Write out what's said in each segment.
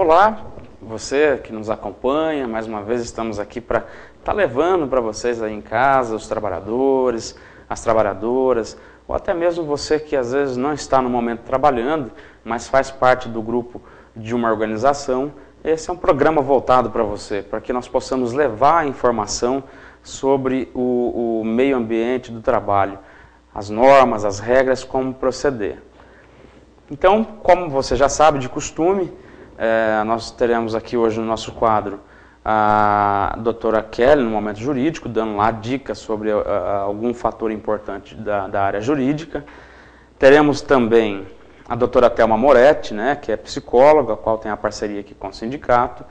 Olá, você que nos acompanha, mais uma vez estamos aqui para estar levando para vocês aí em casa, os trabalhadores, as trabalhadoras, ou até mesmo você que às vezes não está no momento trabalhando, mas faz parte do grupo de uma organização. Esse é um programa voltado para você, para que nós possamos levar a informação sobre o meio ambiente do trabalho, as normas, as regras, como proceder. Então, como você já sabe de costume, nós teremos aqui hoje no nosso quadro a doutora Kelly, no momento jurídico, dando lá dicas sobre algum fator importante da área jurídica. Teremos também a doutora Thelma Moretti, né, que é psicóloga, a qual tem a parceria aqui com o sindicato.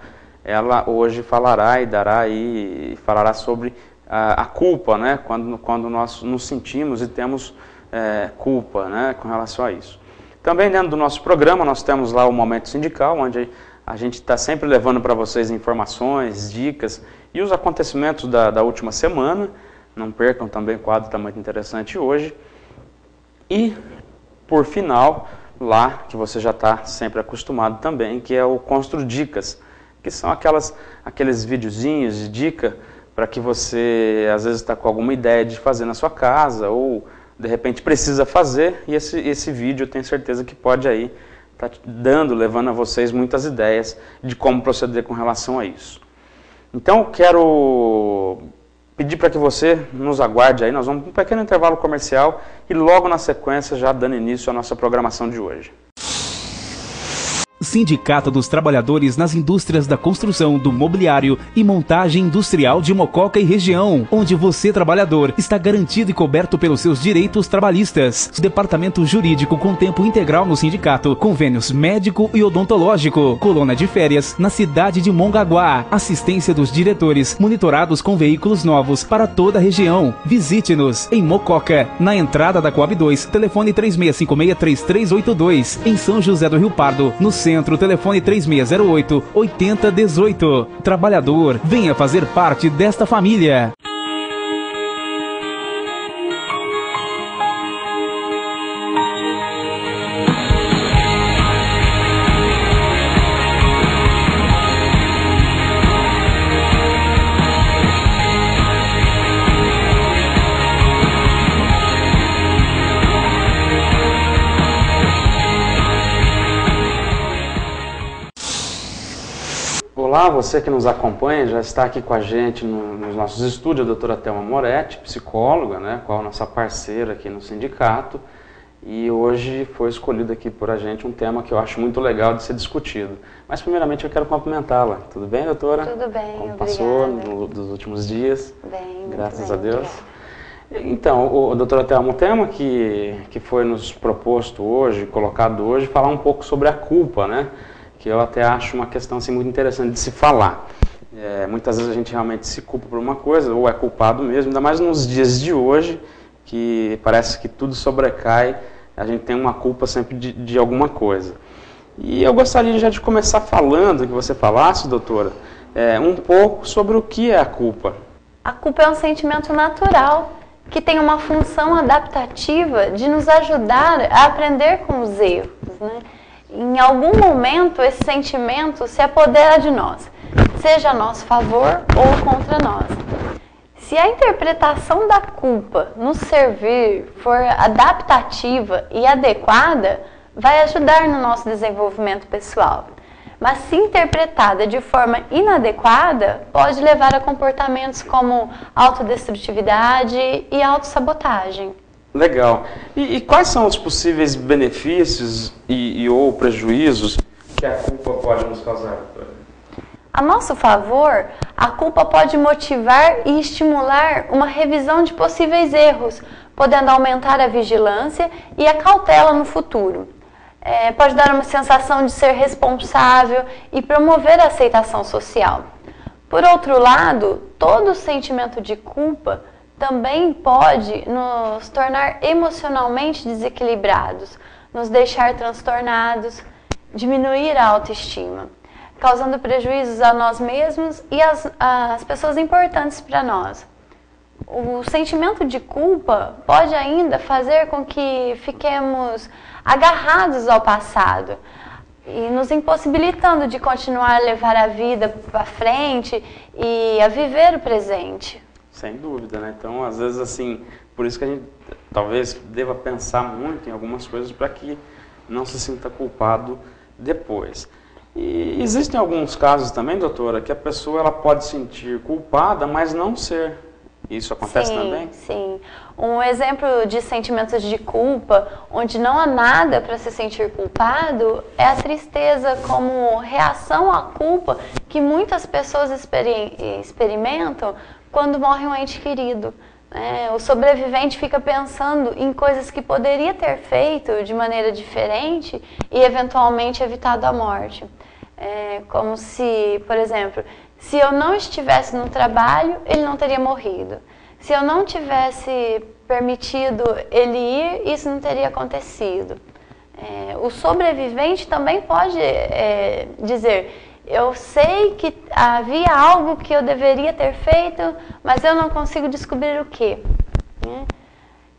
Ela hoje falará e falará sobre a culpa, né, quando nós nos sentimos e temos culpa, né, com relação a isso. Também dentro do nosso programa nós temos lá o Momento Sindical, onde a gente está sempre levando para vocês informações, dicas e os acontecimentos da última semana. Não percam também, o quadro está muito interessante hoje. E, por final, lá que você já está sempre acostumado também, que é o Constru Dicas, que são aqueles videozinhos de dica para que você, às vezes, está com alguma ideia de fazer na sua casa ou, de repente, precisa fazer, e esse vídeo eu tenho certeza que pode aí estar levando a vocês muitas ideias de como proceder com relação a isso. Então, quero pedir para que você nos aguarde aí, nós vamos para um pequeno intervalo comercial e logo na sequência já dando início à nossa programação de hoje. Sindicato dos Trabalhadores nas Indústrias da Construção, do Mobiliário e Montagem Industrial de Mococa e região, onde você, trabalhador, está garantido e coberto pelos seus direitos trabalhistas. Departamento Jurídico com tempo integral no sindicato, convênios médico e odontológico, colônia de férias na cidade de Mongaguá, assistência dos diretores, monitorados com veículos novos para toda a região. Visite-nos em Mococa, na entrada da Coab 2, telefone 3656-3382, em São José do Rio Pardo, no Centro, telefone 3608-8018. Trabalhador, venha fazer parte desta família. Olá, você que nos acompanha, já está aqui com a gente nos nossos estúdios, a doutora Thelma Moretti, psicóloga, né, qual é a nossa parceira aqui no sindicato, e hoje foi escolhido aqui por a gente um tema que eu acho muito legal de ser discutido. Mas primeiramente eu quero cumprimentá-la. Tudo bem, doutora? Tudo bem, como obrigada. Passou nos últimos dias? Bem, graças muito bem, a Deus. obrigada. Então, doutora Thelma, um tema que foi nos proposto hoje, colocado hoje, falar um pouco sobre a culpa, né? Que eu até acho uma questão assim, muito interessante de se falar. Muitas vezes a gente realmente se culpa por uma coisa, ou é culpado mesmo, ainda mais nos dias de hoje, que parece que tudo sobrecai, a gente tem uma culpa sempre de alguma coisa. E eu gostaria já de começar falando, que você falasse, doutora, um pouco sobre o que é a culpa. A culpa é um sentimento natural, que tem uma função adaptativa de nos ajudar a aprender com os erros, né? Em algum momento, esse sentimento se apodera de nós, seja a nosso favor ou contra nós. Se a interpretação da culpa nos servir for adaptativa e adequada, vai ajudar no nosso desenvolvimento pessoal. Mas se interpretada de forma inadequada, pode levar a comportamentos como autodestrutividade e autossabotagem. Legal. E quais são os possíveis benefícios ou prejuízos que a culpa pode nos causar? A nosso favor, a culpa pode motivar e estimular uma revisão de possíveis erros, podendo aumentar a vigilância e a cautela no futuro. Pode dar uma sensação de ser responsável e promover a aceitação social. Por outro lado, todo sentimento de culpa também pode nos tornar emocionalmente desequilibrados, nos deixar transtornados, diminuir a autoestima, causando prejuízos a nós mesmos e às pessoas importantes para nós. O sentimento de culpa pode ainda fazer com que fiquemos agarrados ao passado e nos impossibilitando de continuar a levar a vida para frente e a viver o presente. Sem dúvida, né? Então, às vezes, assim, por isso que a gente talvez deva pensar muito em algumas coisas para que não se sinta culpado depois. E existem alguns casos também, doutora, que a pessoa ela pode sentir culpada, mas não ser. Isso acontece também? Sim. Um exemplo de sentimentos de culpa, onde não há nada para se sentir culpado, é a tristeza como reação à culpa que muitas pessoas experimentam quando morre um ente querido. O sobrevivente fica pensando em coisas que poderia ter feito de maneira diferente e eventualmente evitado a morte. Como se, por exemplo, se eu não estivesse no trabalho, ele não teria morrido. Se eu não tivesse permitido ele ir, isso não teria acontecido. O sobrevivente também pode dizer: eu sei que havia algo que eu deveria ter feito, mas eu não consigo descobrir o que.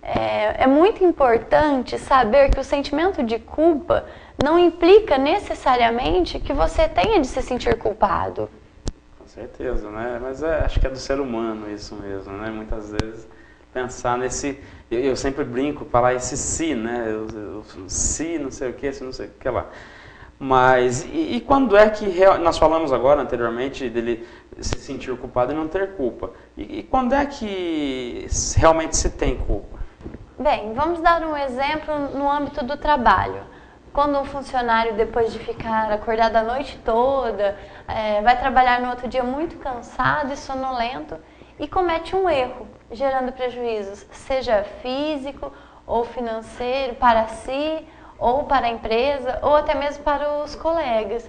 É muito importante saber que o sentimento de culpa não implica necessariamente que você tenha de se sentir culpado. Com certeza, né? Mas acho que é do ser humano isso mesmo, né? Muitas vezes pensar nesse... Eu sempre brinco, falar esse se, né? Se não sei o que, se não sei o que lá. Mas, e quando é que... Nós falamos agora, anteriormente, dele se sentir culpado e não ter culpa. E quando é que realmente se tem culpa? Bem, vamos dar um exemplo no âmbito do trabalho. Quando um funcionário, depois de ficar acordado a noite toda, vai trabalhar no outro dia muito cansado e sonolento e comete um erro, gerando prejuízos, seja físico ou financeiro, para si, ou para a empresa, ou até mesmo para os colegas.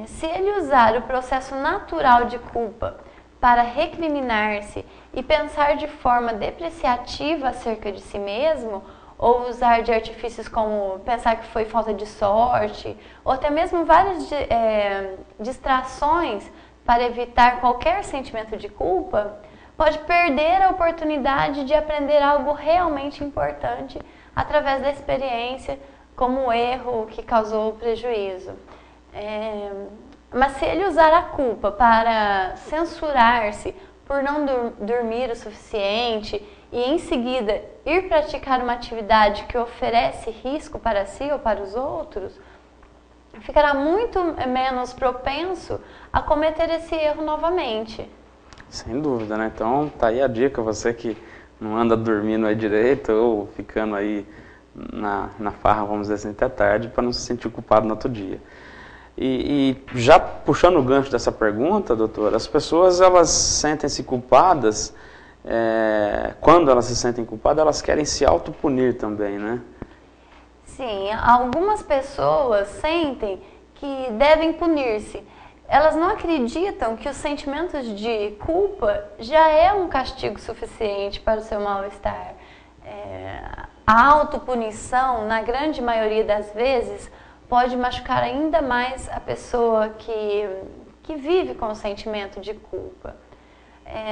Se ele usar o processo natural de culpa para recriminar-se e pensar de forma depreciativa acerca de si mesmo, ou usar de artifícios como pensar que foi falta de sorte, ou até mesmo várias distrações para evitar qualquer sentimento de culpa, pode perder a oportunidade de aprender algo realmente importante através da experiência, como o erro que causou o prejuízo. Mas se ele usar a culpa para censurar-se por não dormir o suficiente e em seguida ir praticar uma atividade que oferece risco para si ou para os outros, ficará muito menos propenso a cometer esse erro novamente. Sem dúvida, né? Então tá aí a dica, você que não anda dormindo aí direito ou ficando aí na farra, vamos dizer assim, até tarde, para não se sentir culpado no outro dia. E já puxando o gancho dessa pergunta, doutora, as pessoas elas sentem-se culpadas, quando elas se sentem culpadas, elas querem se autopunir também, né? Sim, algumas pessoas sentem que devem punir-se. Elas não acreditam que os sentimentos de culpa já é um castigo suficiente para o seu mal-estar. A autopunição, na grande maioria das vezes, pode machucar ainda mais a pessoa que vive com o sentimento de culpa.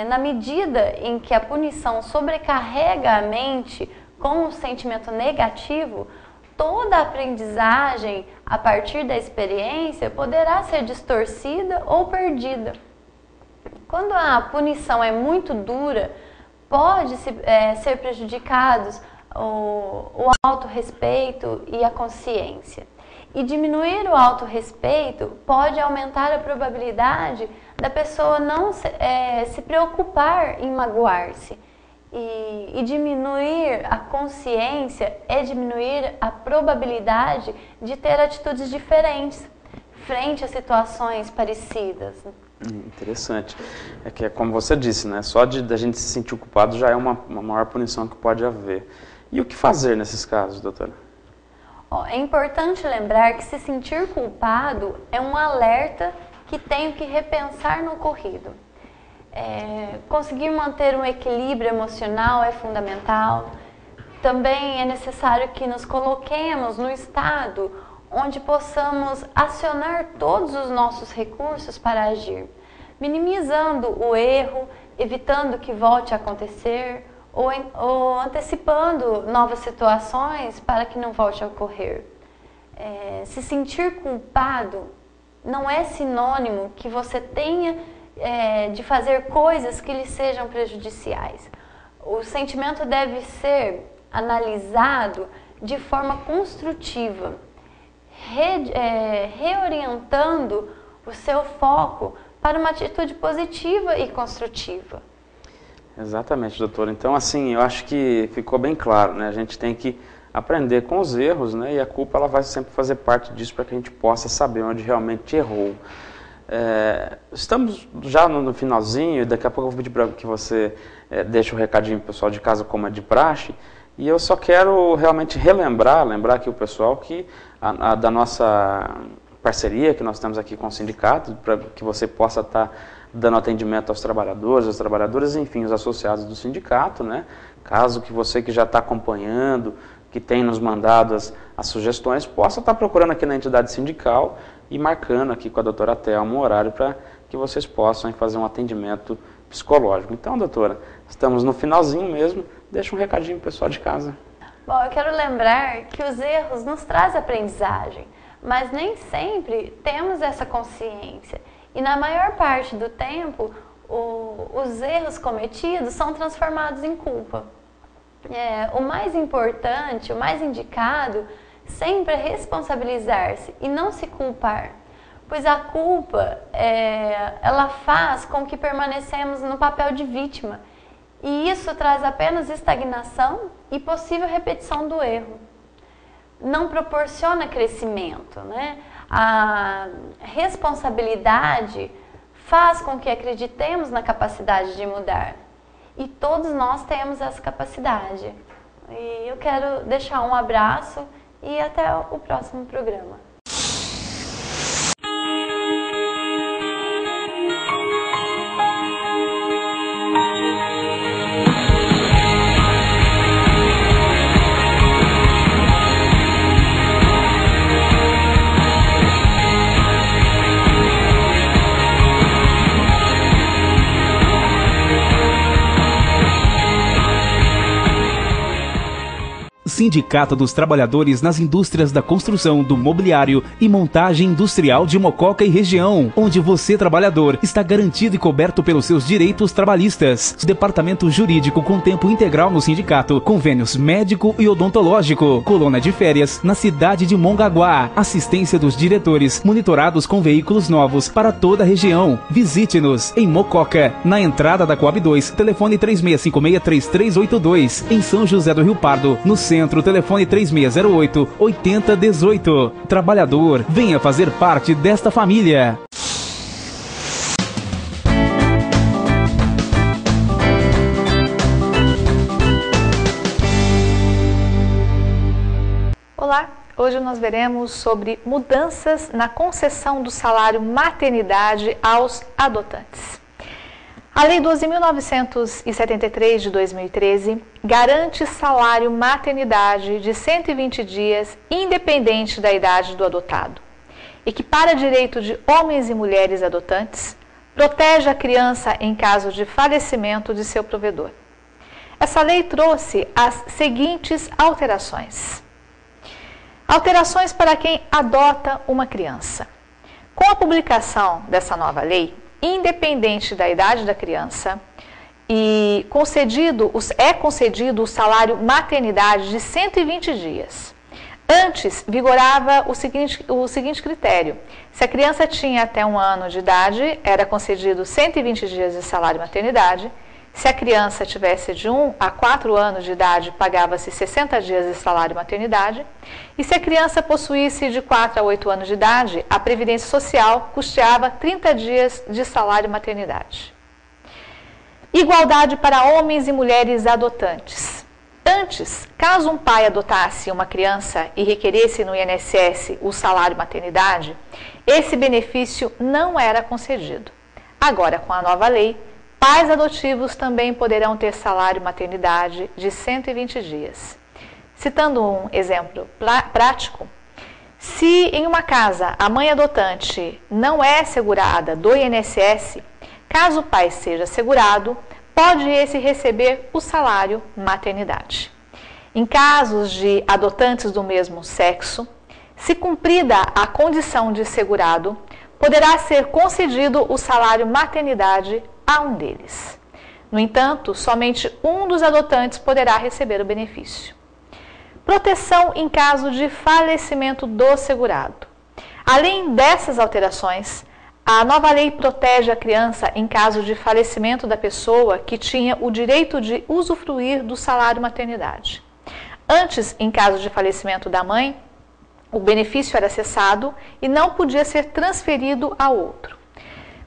Na medida em que a punição sobrecarrega a mente com o sentimento negativo, toda a aprendizagem a partir da experiência poderá ser distorcida ou perdida. Quando a punição é muito dura, pode ser prejudicados o autorrespeito e a consciência. E diminuir o autorrespeito pode aumentar a probabilidade da pessoa não se preocupar em magoar-se. E diminuir a consciência é diminuir a probabilidade de ter atitudes diferentes frente a situações parecidas. Interessante. É que, como você disse, né? Só da gente se sentir culpado já é uma maior punição que pode haver. E o que fazer nesses casos, doutora? É importante lembrar que se sentir culpado é um alerta que tenho que repensar no ocorrido. Conseguir manter um equilíbrio emocional é fundamental. Também é necessário que nos coloquemos no estado onde possamos acionar todos os nossos recursos para agir, minimizando o erro, evitando que volte a acontecer ou antecipando novas situações para que não volte a ocorrer. se sentir culpado não é sinônimo que você tenha de fazer coisas que lhe sejam prejudiciais. O sentimento deve ser analisado de forma construtiva, reorientando o seu foco para uma atitude positiva e construtiva. Exatamente, doutor. Então, assim, eu acho que ficou bem claro, né? A gente tem que aprender com os erros, né? E a culpa ela vai sempre fazer parte disso para que a gente possa saber onde realmente errou. Estamos já no finalzinho, e daqui a pouco eu vou pedir para que você deixe o recadinho pro pessoal de casa como é de praxe, e eu só quero realmente lembrar aqui o pessoal que da nossa parceria que nós temos aqui com o sindicato, para que você possa estar dando atendimento aos trabalhadores, às trabalhadoras, enfim, os associados do sindicato, né? Caso que você que já está acompanhando, que tem nos mandado as sugestões, possa estar procurando aqui na entidade sindical e marcando aqui com a doutora Thelma um horário para que vocês possam fazer um atendimento psicológico. Então, doutora, estamos no finalzinho mesmo, deixa um recadinho pro pessoal de casa. Bom, eu quero lembrar que os erros nos trazem aprendizagem, mas nem sempre temos essa consciência. E na maior parte do tempo, os erros cometidos são transformados em culpa. O mais importante, o mais indicado, sempre é responsabilizar-se e não se culpar. Pois a culpa, ela faz com que permanecemos no papel de vítima. E isso traz apenas estagnação e possível repetição do erro. Não proporciona crescimento, né? A responsabilidade faz com que acreditemos na capacidade de mudar. E todos nós temos essa capacidade. E eu quero deixar um abraço e até o próximo programa. Sindicato dos Trabalhadores nas Indústrias da Construção, do Mobiliário e Montagem Industrial de Mococa e Região, onde você, trabalhador, está garantido e coberto pelos seus direitos trabalhistas. Departamento Jurídico com tempo integral no sindicato, convênios médico e odontológico, colônia de férias na cidade de Mongaguá, assistência dos diretores, monitorados com veículos novos para toda a região. Visite-nos em Mococa, na entrada da Coab 2, telefone 3656-3382, em São José do Rio Pardo, no centro, telefone 3608-8018. Trabalhador, venha fazer parte desta família. Olá, hoje nós veremos sobre mudanças na concessão do salário maternidade aos adotantes. A Lei 12.973 de 2013 garante salário maternidade de 120 dias, independente da idade do adotado. Equipara direito de homens e mulheres adotantes, protege a criança em caso de falecimento de seu provedor. Essa lei trouxe as seguintes alterações. Alterações para quem adota uma criança. Com a publicação dessa nova lei, independente da idade da criança, e é concedido o salário maternidade de 120 dias. Antes, vigorava o seguinte critério. Se a criança tinha até 1 ano de idade, era concedido 120 dias de salário maternidade. Se a criança tivesse de 1 a 4 anos de idade, pagava-se 60 dias de salário maternidade. E se a criança possuísse de 4 a 8 anos de idade, a Previdência Social custeava 30 dias de salário maternidade. Igualdade para homens e mulheres adotantes. Antes, caso um pai adotasse uma criança e requeresse no INSS o salário maternidade, esse benefício não era concedido. Agora, com a nova lei, pais adotivos também poderão ter salário maternidade de 120 dias. Citando um exemplo prático, se em uma casa a mãe adotante não é segurada do INSS, caso o pai seja segurado, pode esse receber o salário maternidade. Em casos de adotantes do mesmo sexo, Se cumprida a condição de segurado, poderá ser concedido o salário maternidade a um deles. No entanto, somente um dos adotantes poderá receber o benefício. Proteção em caso de falecimento do segurado. Além dessas alterações, a nova lei protege a criança em caso de falecimento da pessoa que tinha o direito de usufruir do salário maternidade. Antes, em caso de falecimento da mãe, o benefício era cessado e não podia ser transferido a outro.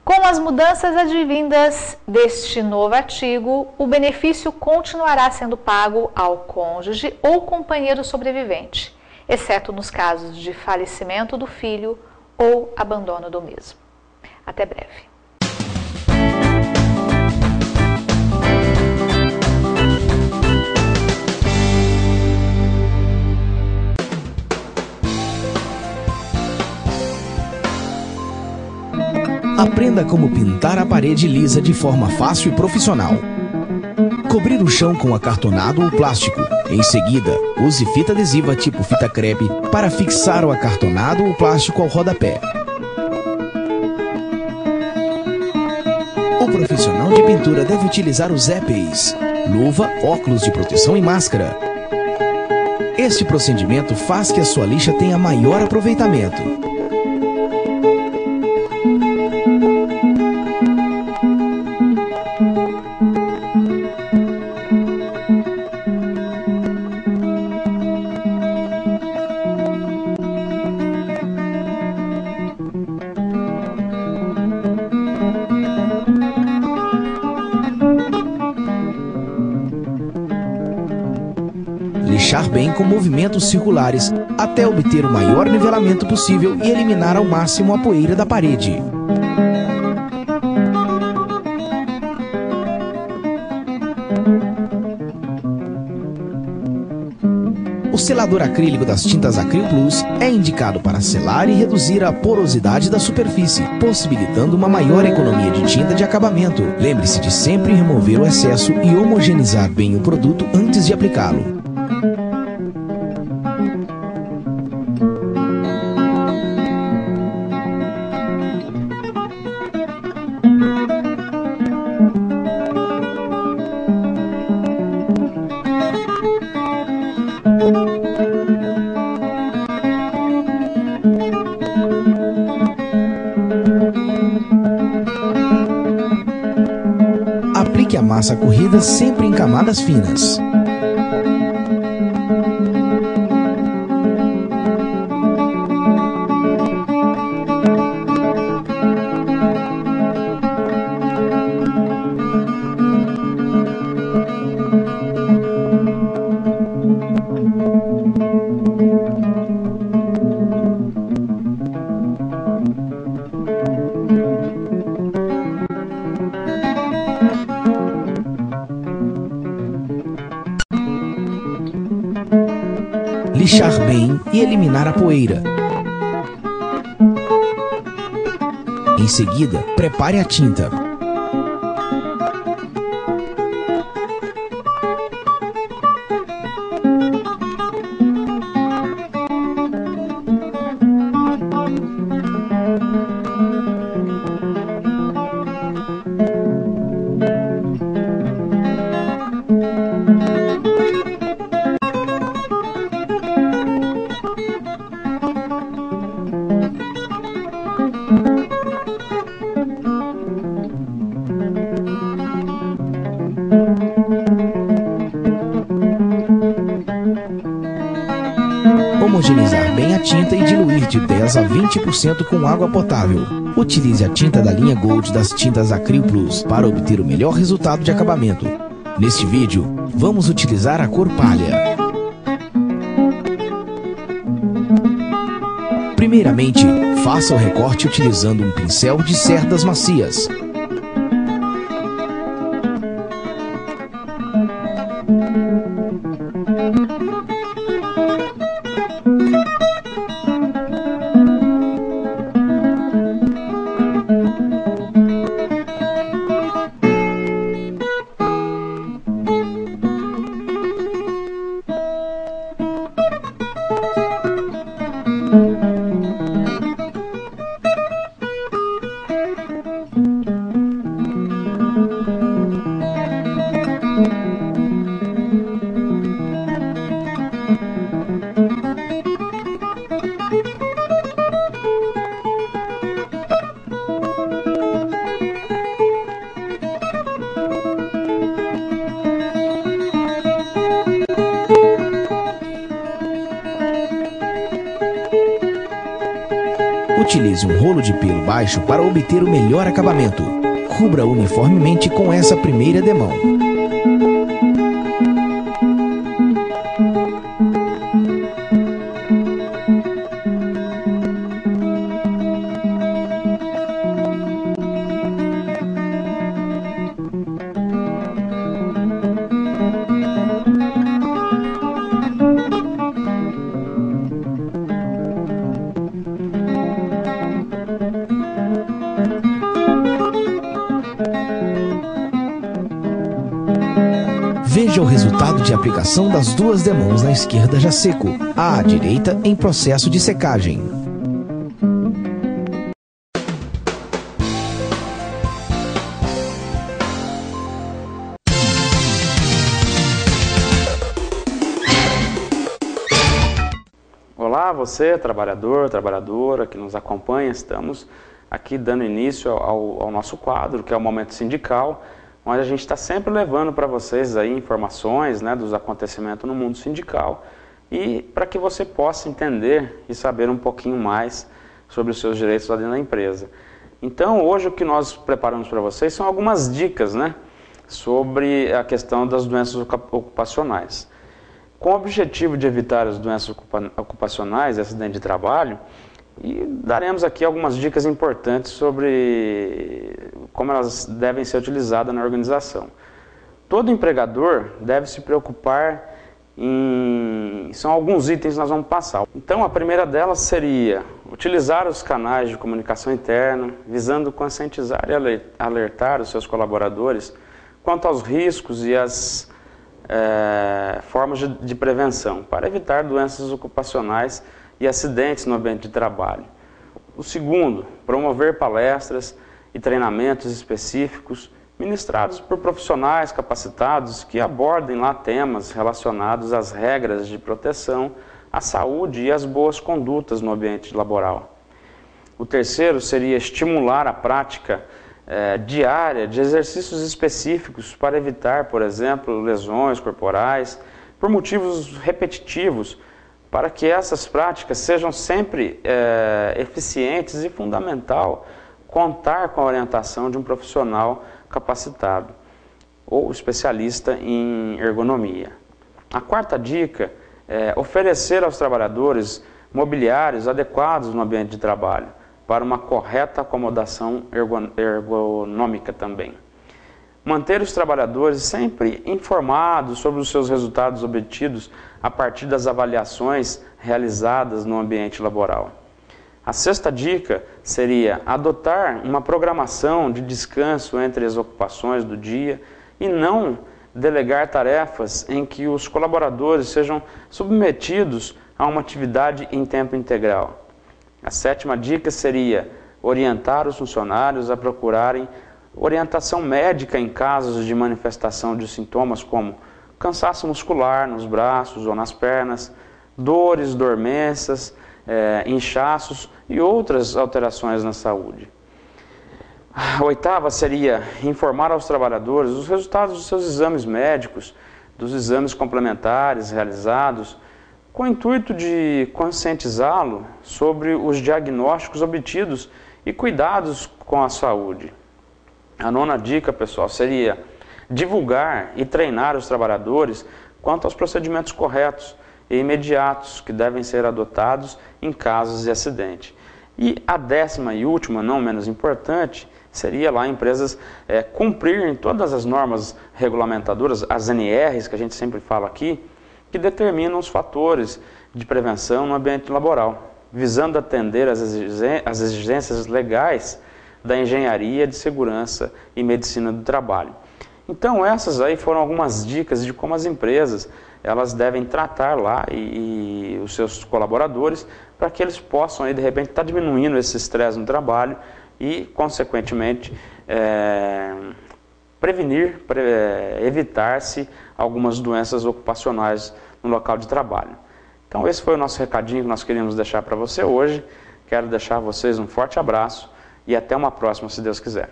Com as mudanças advindas deste novo artigo, o benefício continuará sendo pago ao cônjuge ou companheiro sobrevivente, exceto nos casos de falecimento do filho ou abandono do mesmo. Até breve. Aprenda como pintar a parede lisa de forma fácil e profissional. Cobrir o chão com acartonado ou plástico. Em seguida, use fita adesiva tipo fita crepe para fixar o acartonado ou plástico ao rodapé. O profissional de pintura deve utilizar os EPIs, luva, óculos de proteção e máscara. Este procedimento faz que a sua lixa tenha maior aproveitamento. Lixar bem com movimentos circulares até obter o maior nivelamento possível e eliminar ao máximo a poeira da parede. O selador acrílico das tintas Acryl Plus é indicado para selar e reduzir a porosidade da superfície, possibilitando uma maior economia de tinta de acabamento. Lembre-se de sempre remover o excesso e homogeneizar bem o produto antes de aplicá-lo. Aplique a massa corrida sempre em camadas finas. Lixar bem e eliminar a poeira. Em seguida, prepare a tinta. Homogeneizar bem a tinta e diluir de 10 a 20% com água potável. Utilize a tinta da linha Gold das tintas Acryl Plus para obter o melhor resultado de acabamento. Neste vídeo, vamos utilizar a cor palha. Primeiramente, faça o recorte utilizando um pincel de cerdas macias. Utilize um rolo de pelo baixo para obter o melhor acabamento. Cubra uniformemente com essa primeira demão. Veja o resultado de aplicação das duas demãos na esquerda já seco, à direita em processo de secagem. Olá, você, trabalhador, trabalhadora que nos acompanha, estamos aqui dando início ao nosso quadro, que é o Momento Sindical, onde a gente está sempre levando para vocês aí informações, né, dos acontecimentos no mundo sindical e para que você possa entender e saber um pouquinho mais sobre os seus direitos lá dentro da empresa. Então, hoje o que nós preparamos para vocês são algumas dicas, né, sobre a questão das doenças ocupacionais. Com o objetivo de evitar as doenças ocupacionais e acidente de trabalho, e daremos aqui algumas dicas importantes sobre como elas devem ser utilizadas na organização. Todo empregador deve se preocupar são alguns itens que nós vamos passar. Então, a primeira delas seria utilizar os canais de comunicação interna, visando conscientizar e alertar os seus colaboradores quanto aos riscos e as formas de prevenção, para evitar doenças ocupacionais e acidentes no ambiente de trabalho. O segundo, promover palestras e treinamentos específicos ministrados por profissionais capacitados que abordem lá temas relacionados às regras de proteção, à saúde e às boas condutas no ambiente laboral. O terceiro seria estimular a prática diária de exercícios específicos para evitar, por exemplo, lesões corporais, por motivos repetitivos, para que essas práticas sejam sempre eficientes e fundamental contar com a orientação de um profissional capacitado ou especialista em ergonomia. A quarta dica é oferecer aos trabalhadores mobiliários adequados no ambiente de trabalho, para uma correta acomodação ergonômica também. Manter os trabalhadores sempre informados sobre os seus resultados obtidos a partir das avaliações realizadas no ambiente laboral. A sexta dica seria adotar uma programação de descanso entre as ocupações do dia e não delegar tarefas em que os colaboradores sejam submetidos a uma atividade em tempo integral. A sétima dica seria orientar os funcionários a procurarem orientação médica em casos de manifestação de sintomas como cansaço muscular nos braços ou nas pernas, dores, dormências, inchaços e outras alterações na saúde. A oitava seria informar aos trabalhadores os resultados dos seus exames médicos, dos exames complementares realizados, com o intuito de conscientizá-lo sobre os diagnósticos obtidos e cuidados com a saúde. A nona dica, pessoal, seria divulgar e treinar os trabalhadores quanto aos procedimentos corretos e imediatos que devem ser adotados em casos de acidente. E a décima e última, não menos importante, seria lá empresas cumprirem todas as normas regulamentadoras, as NRs que a gente sempre fala aqui, que determinam os fatores de prevenção no ambiente laboral, visando atender às exigências legais da engenharia de segurança e medicina do trabalho. Então essas aí foram algumas dicas de como as empresas elas devem tratar lá e os seus colaboradores para que eles possam aí, de repente estar diminuindo esse estresse no trabalho e consequentemente evitar-se algumas doenças ocupacionais no local de trabalho. Então esse foi o nosso recadinho que nós queríamos deixar para você hoje. Quero deixar a vocês um forte abraço e até uma próxima, se Deus quiser.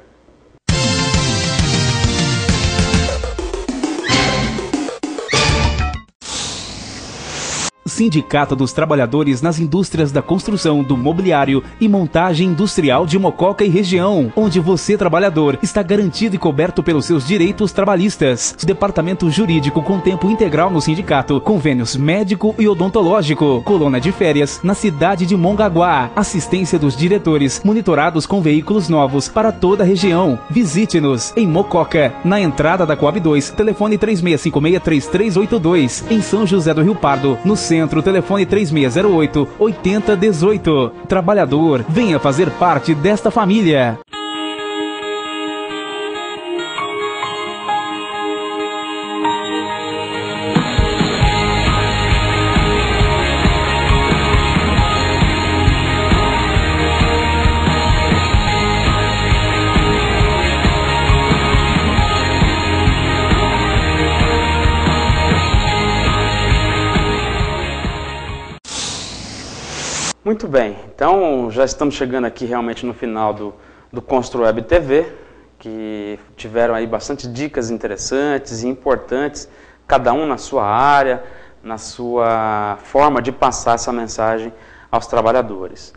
Sindicato dos Trabalhadores nas Indústrias da Construção, do Mobiliário e Montagem Industrial de Mococa e região, onde você, trabalhador, está garantido e coberto pelos seus direitos trabalhistas. Departamento Jurídico com tempo integral no sindicato, convênios médico e odontológico, colônia de férias na cidade de Mongaguá, assistência dos diretores, monitorados com veículos novos para toda a região. Visite-nos em Mococa, na entrada da Coab 2, telefone 3656-3382, em São José do Rio Pardo, no centro, telefone 3608-8018. Trabalhador, venha fazer parte desta família. Muito bem, então já estamos chegando aqui realmente no final do ConstruWeb TV, que tiveram aí bastante dicas interessantes e importantes, cada um na sua área, na sua forma de passar essa mensagem aos trabalhadores.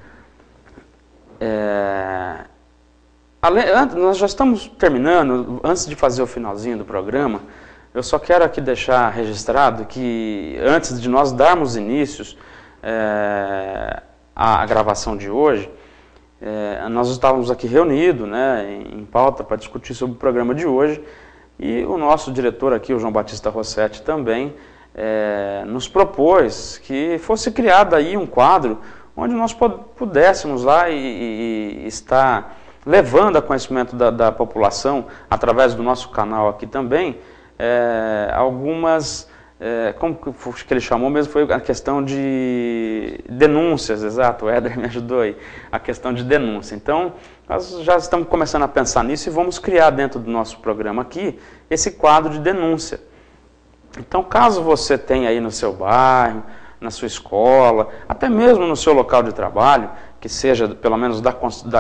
Nós já estamos terminando, antes de fazer o finalzinho do programa, eu só quero aqui deixar registrado que antes de nós darmos inícios a gravação de hoje, nós estávamos aqui reunidos, né, em pauta para discutir sobre o programa de hoje, e o nosso diretor aqui, o João Batista Rossetti, também nos propôs que fosse criado aí um quadro onde nós pudéssemos lá e estar levando a conhecimento da população, através do nosso canal aqui também, algumas... como que ele chamou mesmo, foi a questão de denúncias, exato, o Éder me ajudou aí, a questão de denúncia. Então, nós já estamos começando a pensar nisso e vamos criar dentro do nosso programa aqui esse quadro de denúncia. Então, caso você tenha aí no seu bairro, na sua escola, até mesmo no seu local de trabalho, que seja pelo menos da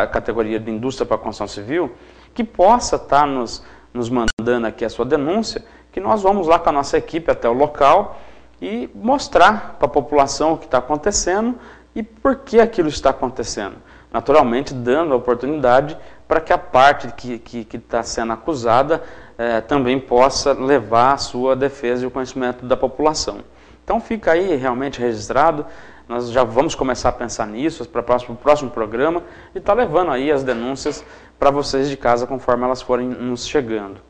categoria de indústria para a construção civil, que possa estar nos mandando aqui a sua denúncia, que nós vamos lá com a nossa equipe até o local e mostrar para a população o que está acontecendo e por que aquilo está acontecendo. Naturalmente, dando a oportunidade para que a parte que está sendo acusada também possa levar a sua defesa e o conhecimento da população. Então fica aí realmente registrado, nós já vamos começar a pensar nisso para o próximo programa e está levando aí as denúncias para vocês de casa conforme elas forem nos chegando.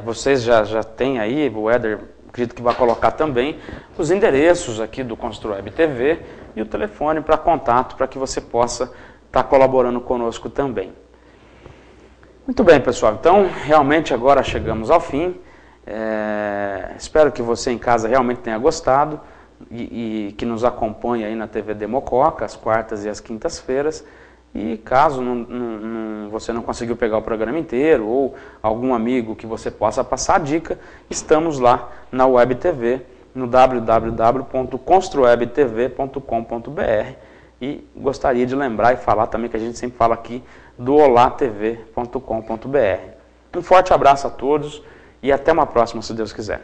Vocês já têm aí, o Éder acredito que vai colocar também os endereços aqui do ConstruWeb TV e o telefone para contato, para que você possa estar colaborando conosco também. Muito bem, pessoal, então realmente agora chegamos ao fim. Espero que você em casa realmente tenha gostado e que nos acompanhe aí na TV de Mococa, às quartas e às quintas-feiras. E caso você não conseguiu pegar o programa inteiro ou algum amigo que você possa passar a dica, estamos lá na Web TV, no www.construwebtv.com.br, e gostaria de lembrar e falar também que a gente sempre fala aqui do olatv.com.br. Um forte abraço a todos e até uma próxima, se Deus quiser.